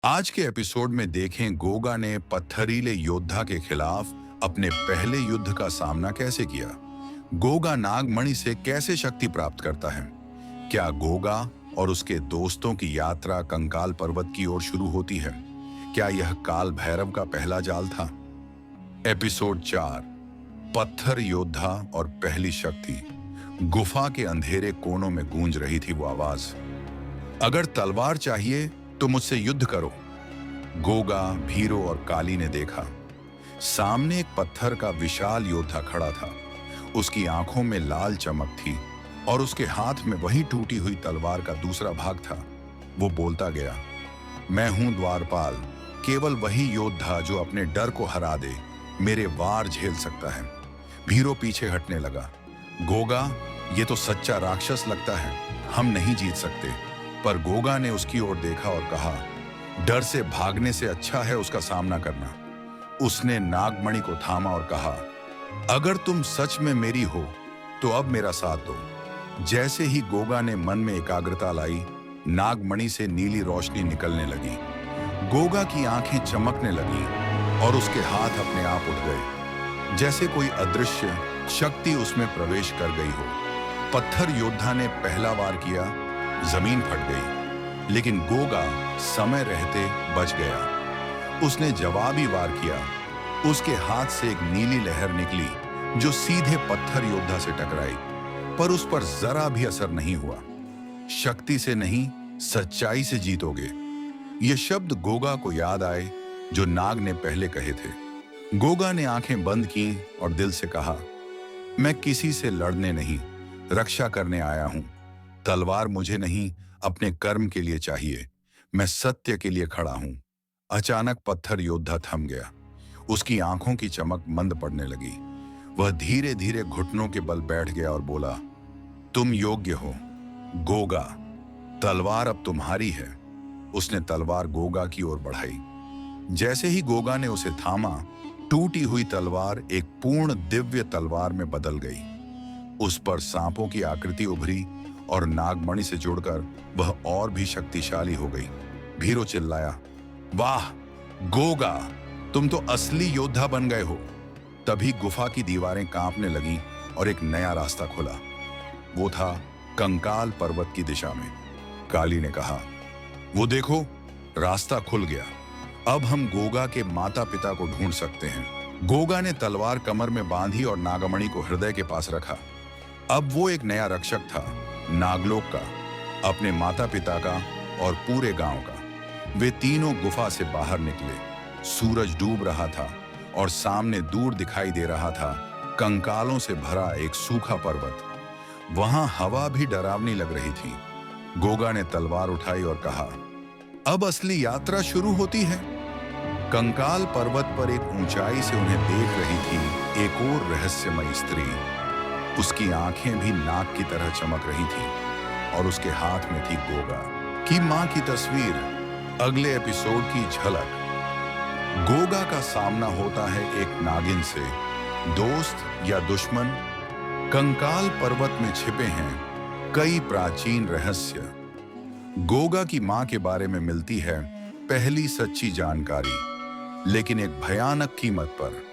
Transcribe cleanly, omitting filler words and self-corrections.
आज के एपिसोड में देखें गोगा ने पत्थरीले योद्धा के खिलाफ अपने पहले युद्ध का सामना कैसे किया। गोगा नागमणि से कैसे शक्ति प्राप्त करता है। क्या गोगा और उसके दोस्तों की यात्रा कंकाल पर्वत की ओर शुरू होती है। क्या यह काल भैरव का पहला जाल था। एपिसोड 4, पत्थर योद्धा और पहली शक्ति। गुफा के अंधेरे कोनों में गूंज रही थी वो आवाज, अगर तलवार चाहिए तो मुझसे युद्ध करो। गोगा, भीरो और काली ने देखा। सामने एक पत्थर का विशाल योद्धा खड़ा था। उसकी आंखों में लाल चमक थी और उसके हाथ में वही टूटी हुई तलवार का दूसरा भाग था। वो बोलता गया, मैं हूं द्वारपाल, केवल वही योद्धा जो अपने डर को हरा दे मेरे वार झेल सकता है। भीरो पीछे हटने लगा। गोगा, ये तो सच्चा राक्षस लगता है, हम नहीं जीत सकते। पर गोगा ने उसकी ओर देखा और कहा, डर से भागने से अच्छा है उसका सामना करना। उसने नागमणि को थामा और कहा, अगर तुम सच में मेरी हो तो अब मेरा साथ दो। जैसे ही गोगा ने मन में एकाग्रता लाई, नागमणि से नीली रोशनी निकलने लगी। गोगा की आंखें चमकने लगी और उसके हाथ अपने आप उठ गए, जैसे कोई अदृश्य शक्ति उसमें प्रवेश कर गई हो। पत्थर योद्धा ने पहला वार किया, जमीन फट गई, लेकिन गोगा समय रहते बच गया। उसने जवाबी वार किया। उसके हाथ से एक नीली लहर निकली जो सीधे पत्थर योद्धा से टकराई, पर उस पर जरा भी असर नहीं हुआ। शक्ति से नहीं, सच्चाई से जीतोगे। ये शब्द गोगा को याद आए जो नाग ने पहले कहे थे। गोगा ने आंखें बंद की और दिल से कहा, मैं किसी से लड़ने नहीं, रक्षा करने आया हूं। तलवार मुझे नहीं, अपने कर्म के लिए चाहिए। मैं सत्य के लिए खड़ा हूं। अचानक पत्थर योद्धा थम गया। उसकी आंखों की चमक मंद पड़ने लगी। वह धीरे धीरे घुटनों के बल बैठ गया और बोला, तुम योग्य हो गोगा, तलवार अब तुम्हारी है। उसने तलवार गोगा की ओर बढ़ाई। जैसे ही गोगा ने उसे थामा, टूटी हुई तलवार एक पूर्ण दिव्य तलवार में बदल गई। उस पर सांपों की आकृति उभरी और नागमणि से जुड़कर वह और भी शक्तिशाली हो गई। भीरो चिल्लाया, वाह गोगा, तुम तो असली योद्धा बन गए हो। तभी गुफा की दीवारें कांपने लगीं और एक नया रास्ता खुला। वो था कंकाल पर्वत की दिशा में। काली ने कहा, वो देखो, रास्ता खुल गया। अब हम गोगा के माता पिता को ढूंढ सकते हैं। गोगा ने तलवार कमर में बांधी और नागमणि को हृदय के पास रखा। अब वो एक नया रक्षक था, नागलोक का, अपने माता पिता का और पूरे गांव का। वे तीनों गुफा से बाहर निकले। सूरज डूब रहा था और सामने दूर दिखाई दे रहा था कंकालों से भरा एक सूखा पर्वत। वहां हवा भी डरावनी लग रही थी। गोगा ने तलवार उठाई और कहा, अब असली यात्रा शुरू होती है। कंकाल पर्वत पर एक ऊंचाई से उन्हें देख रही थी एक और रहस्यमयी स्त्री। उसकी आंखें भी नाग की तरह चमक रही थीं और उसके हाथ में थी गोगा की मां की तस्वीर। अगले एपिसोड की झलक। गोगा का सामना होता है एक नागिन से। दोस्त या दुश्मन? कंकाल पर्वत में छिपे हैं कई प्राचीन रहस्य। गोगा की मां के बारे में मिलती है पहली सच्ची जानकारी, लेकिन एक भयानक कीमत पर।